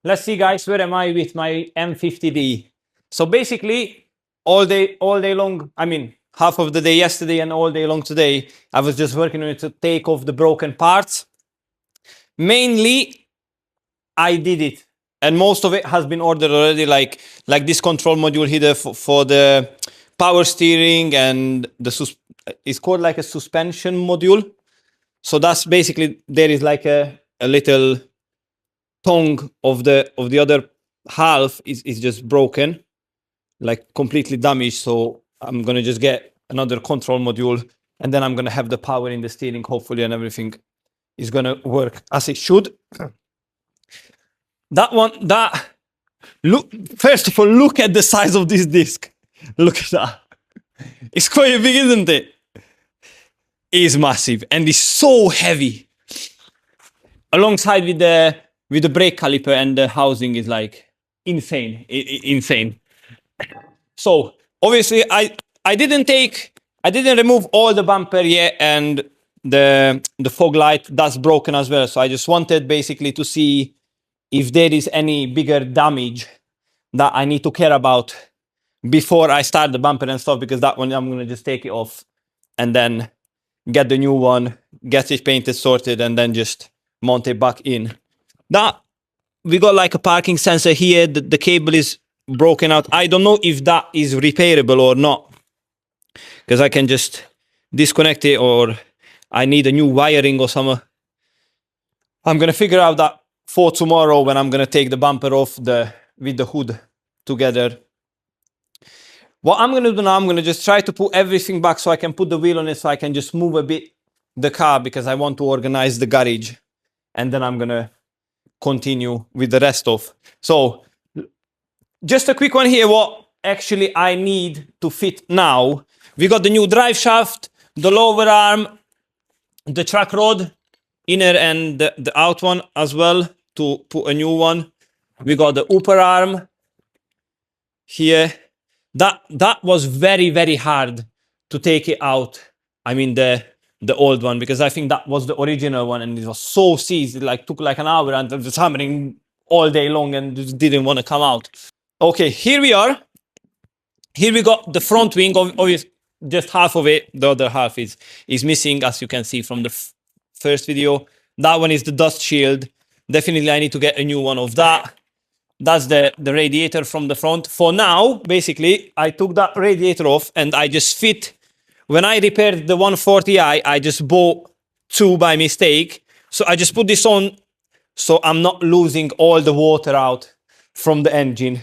Let's see, guys, where am I with my M50d? So basically, all day long, I mean, half of the day yesterday and all day long today, I was just working on it to take off the broken parts. Mainly, I did it, and most of it has been ordered already, like this control module here for the power steering, and it's called like a suspension module. So that's basically, there is like a little tongue of the other half is just broken, like completely damaged. So I'm gonna just get another control module, and then I'm gonna have the power in the steering, hopefully, and everything is gonna work as it should. Look, first of all, look at the size of this disc. Look at that. It's quite big, isn't it? It is massive, and it's so heavy. Alongside with the brake caliper, and the housing is like insane, insane. So obviously, I didn't remove all the bumper yet, and the fog light, that's broken as well. So I just wanted basically to see if there is any bigger damage that I need to care about before I start the bumper and stuff, because that one I'm gonna just take it off and then get the new one, get it painted, sorted, and then just mount it back in. That we got like a parking sensor here. The cable is broken out. I don't know if that is repairable or not, because I can just disconnect it, or I need a new wiring or something. I'm gonna figure out that for tomorrow, when I'm gonna take the bumper off with the hood together. What I'm gonna do now, I'm gonna just try to put everything back so I can put the wheel on it, so I can just move a bit the car, because I want to organize the garage, and then I'm gonna continue with the rest of. So just a quick one here, what actually I need to fit now. We got the new drive shaft, the lower arm, the track rod, inner and the out one as well, to put a new one. We got the upper arm here. That was very, very hard to take it out. I mean the old one, because I think that was the original one, and it was so seized. It like took like an hour, and it was hammering all day long, and just didn't want to come out. Okay, here we are. Here we got the front wing, obviously just half of it. The other half is missing, as you can see from the first video. That one is the dust shield. Definitely I need to get a new one of that. That's the radiator from the front. For now, basically, I took that radiator off, and I just fit. When I repaired the 140i, I just bought two by mistake. So I just put this on, so I'm not losing all the water out from the engine.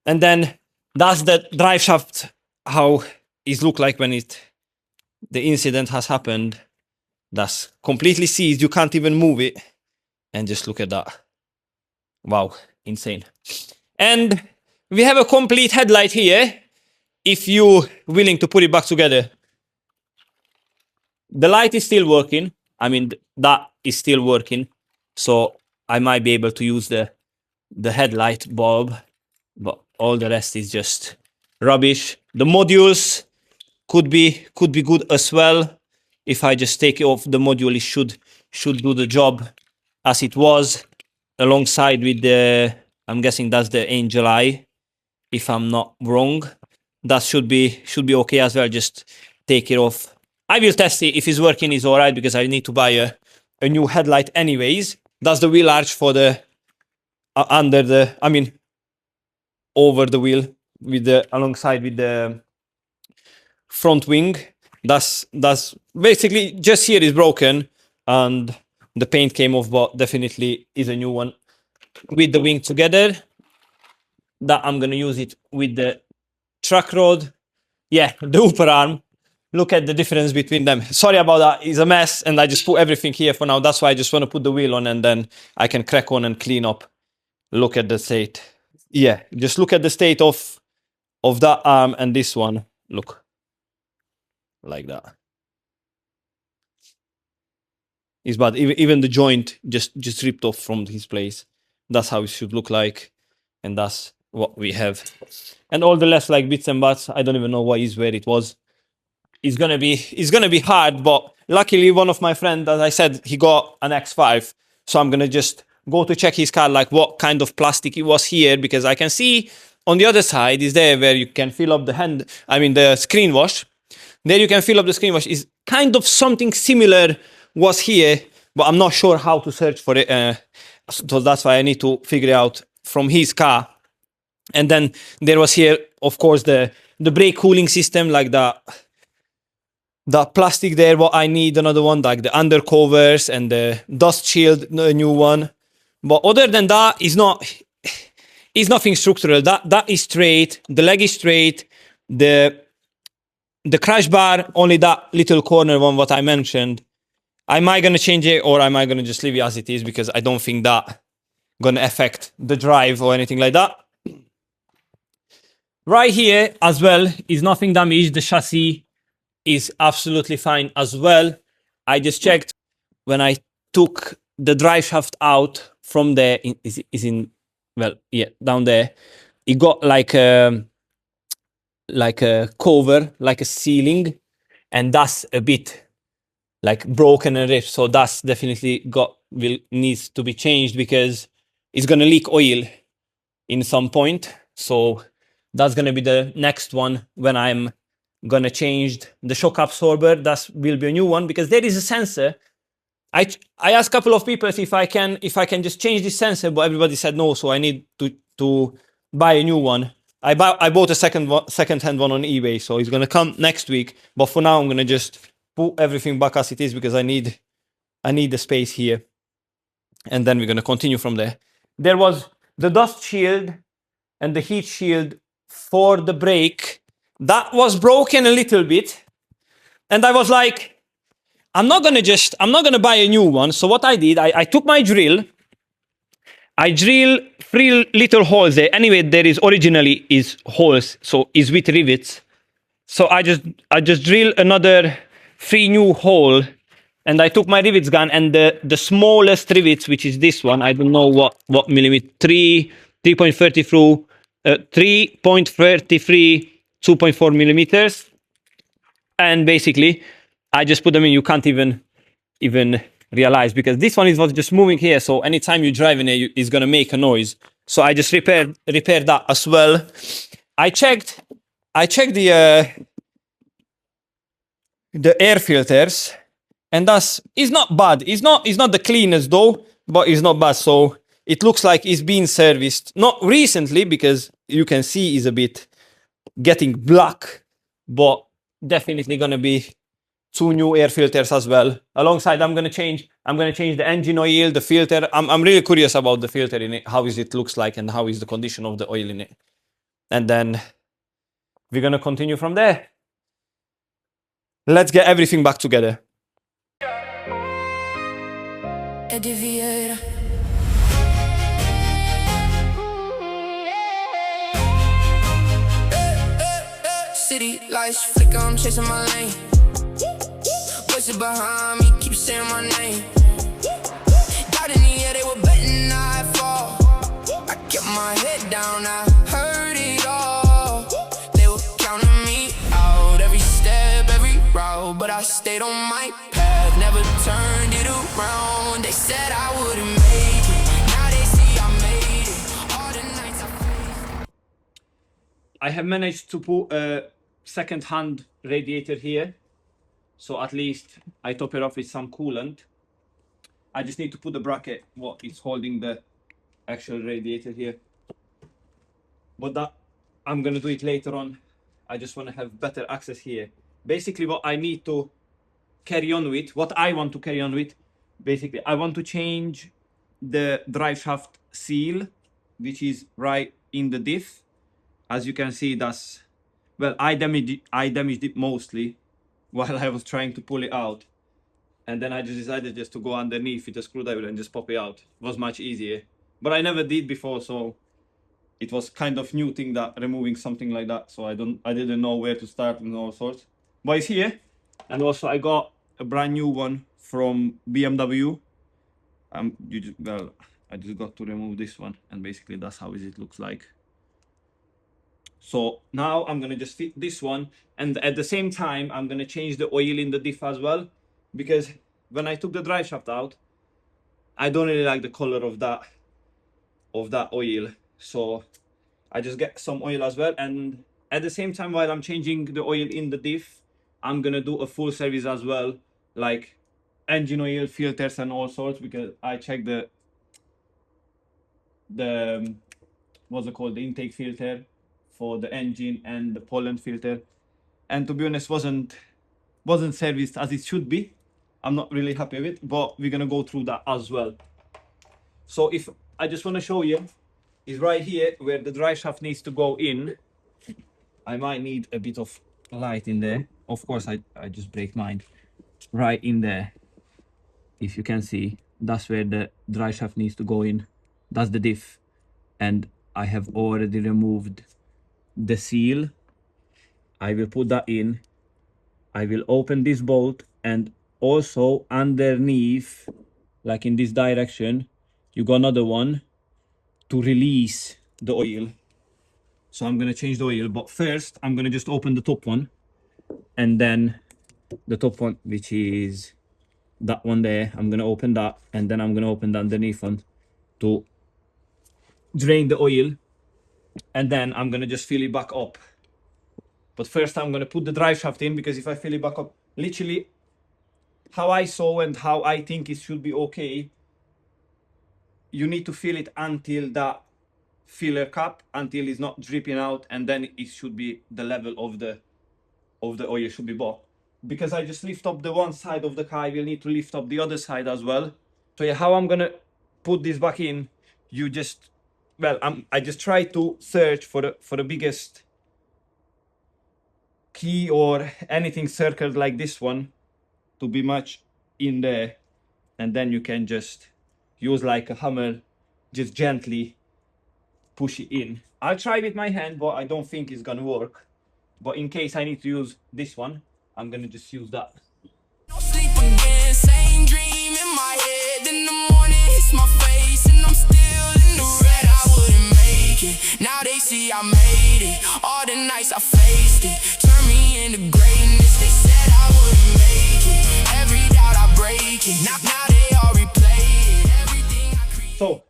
And then that's the drive shaft, how it look like when the incident has happened. That's completely seized. You can't even move it. And just look at that. Wow, insane. And we have a complete headlight here, if you're willing to put it back together. The light is still working. I mean, that is still working. So I might be able to use the headlight bulb, but all the rest is just rubbish. The modules could be good as well. If I just take it off the module, it should do the job as it was, alongside with the, I'm guessing that's the angel eye, if I'm not wrong. That should be okay as well. Just take it off. I will test it. If it's working, it's all right, because I need to buy a new headlight anyways. That's the wheel arch for the over the wheel, with the alongside with the front wing. That's basically just here is broken, and the paint came off, but definitely is a new one with the wing together. That I'm gonna use it with the track rod. Yeah, the upper arm. Look at the difference between them. Sorry about that. It's a mess, and I just put everything here for now. That's why I just want to put the wheel on, and then I can crack on and clean up. Look at the state. Yeah, just look at the state of that arm and this one. Look, like that. It's bad. Even the joint just ripped off from his place. That's how it should look like, and that's what we have. And all the left like bits and bats, I don't even know where it was. It's gonna be hard, but luckily one of my friends, as I said, he got an X5, so I'm gonna just go to check his car, like what kind of plastic it was here, because I can see on the other side is there where you can fill up the screen wash. There you can fill up the screen wash. Is kind of something similar was here, but I'm not sure how to search for it. So that's why I need to figure it out from his car. And then there was here, of course, the brake cooling system, like the plastic there. What I need another one, like the undercovers and the dust shield, the new one. But other than that, it's nothing structural. That is straight. The leg is straight. The crash bar, only that little corner one, what I mentioned. Am I gonna change it, or am I gonna just leave it as it is, because I don't think that gonna affect the drive or anything like that. Right here as well is nothing damaged. The chassis is absolutely fine as well. I just checked when I took the drive shaft out from there. Down there. It got like a cover, like a ceiling, and that's a bit like broken and ripped. So that's definitely needs to be changed, because it's gonna leak oil in some point. So that's gonna be the next one when I'm gonna change the shock absorber. That will be a new one, because there is a sensor. I asked a couple of people if I can just change this sensor, but everybody said no. So I need to buy a new one. I bought a second-hand one on eBay, so it's gonna come next week. But for now, I'm gonna just put everything back as it is, because I need the space here, and then we're gonna continue from there. There was the dust shield and the heat shield for the brake that was broken a little bit, and I was like, I'm not gonna buy a new one. So what I did, I took my drill. I drill 3 little holes there. Anyway, there is originally is holes, so is with rivets. So I just drill another 3 new hole, and I took my rivets gun, and the smallest rivets, which is this one, I don't know what millimeter, 3.33, 2.4 millimeters, and basically I just put them in. You can't even realize, because this one was just moving here, so anytime you drive in it, it's gonna make a noise. So I just repaired that as well. I checked the air filters, and it's not bad. It's not the cleanest though, but it's not bad. So it looks like it's been serviced, not recently, because you can see it's a bit getting black, but definitely gonna be 2 new air filters as well. Alongside, I'm gonna change the engine oil, the filter. I'm really curious about the filter in it, how is it looks like, and how is the condition of the oil in it. And then we're gonna continue from there. Let's get everything back together. City lights flicker, I'm chasing my lane. Voices behind me keep saying my name. Got in the air, they were betting I'd fall. I kept my head down, I heard it all. They were counting me out, every step, every route, but I stayed on my path, never turned it around. They said I wouldn't make it, now they see I made it. All the nights I faced. I have managed to put a second-hand radiator here, so at least I top it off with some coolant. I just need to put the bracket what is holding the actual radiator here, but that I'm gonna do it later on. I just want to have better access here. Basically, what I need to carry on with, what I want to carry on with, basically I want to change the drive shaft seal, which is right in the diff. As you can see, that's, well, I damaged it mostly while I was trying to pull it out, and then I just decided just to go underneath with a screwdriver and just pop it out. It was much easier, but I never did before, so it was kind of new thing, that removing something like that. So I didn't know where to start and all sorts, but it's here. And also I got a brand new one from BMW. I just got to remove this one, and basically that's how it looks like. So now I'm gonna just fit this one, and at the same time I'm gonna change the oil in the diff as well, because when I took the drive shaft out, I don't really like the color of that oil, so I just get some oil as well. And at the same time, while I'm changing the oil in the diff, I'm gonna do a full service as well, like engine oil, filters, and all sorts, because I checked the what's it called, the intake filter for the engine and the pollen filter, and to be honest, wasn't serviced as it should be. I'm not really happy with it, but we're gonna go through that as well. So if I just want to show you is right here where the dry shaft needs to go in. I might need a bit of light in there. Of course, I just break mine. Right in there, if you can see, that's where the dry shaft needs to go in. That's the diff. And I have already removed the seal. I will put that in. I will open this bolt, and also underneath, like in this direction, you got another one to release the oil. So I'm gonna change the oil, but first I'm gonna just open the top one, and then the top one, which is that one there, I'm gonna open that, and then I'm gonna open the underneath one to drain the oil, and then I'm gonna just fill it back up. But first I'm gonna put the drive shaft in, because if I fill it back up, literally how I saw and how I think it should be okay, you need to fill it until that filler cap, until it's not dripping out, and then it should be the level of the oil should be bought. Because I just lift up the one side of the car, I will need to lift up the other side as well. So yeah, how I'm gonna put this back in, you just, well, I just try to search for the biggest key or anything circled like this one to be much in there, and then you can just use like a hammer, just gently push it in. I'll try with my hand, but I don't think it's gonna work. But in case I need to use this one, I'm gonna just use that. No sleep again, same dream in my head. In the morning, hits my face, and I'm still in the red. I wouldn't make it. Now they see I made it. All the nights I faced it, turn me into greatness. They said I wouldn't make it. Every doubt I break it. Now they all replay it. Everything I create. So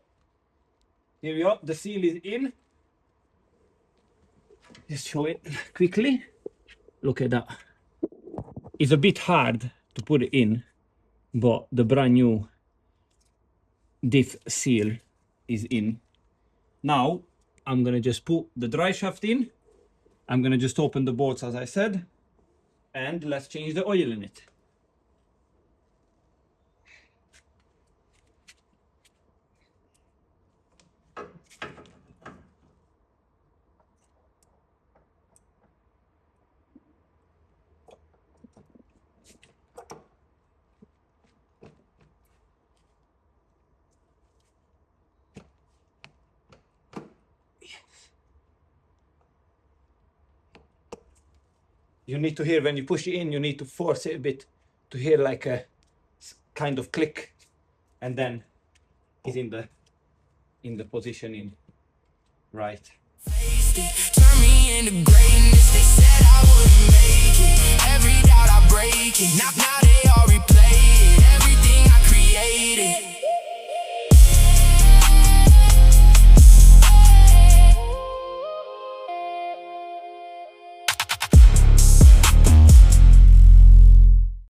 here we are. The seal is in. Just show it quickly. Look at that. It's a bit hard to put it in, but the brand new diff seal is in. Now I'm gonna just put the dry shaft in. I'm gonna just open the bolts as I said, and let's change the oil in it. You need to hear when you push it in, you need to force it a bit to hear like a kind of click, and then it's in the positioning right. Turn me into greatness. They said I wouldn't make it. Every doubt I break it. Now they all replay.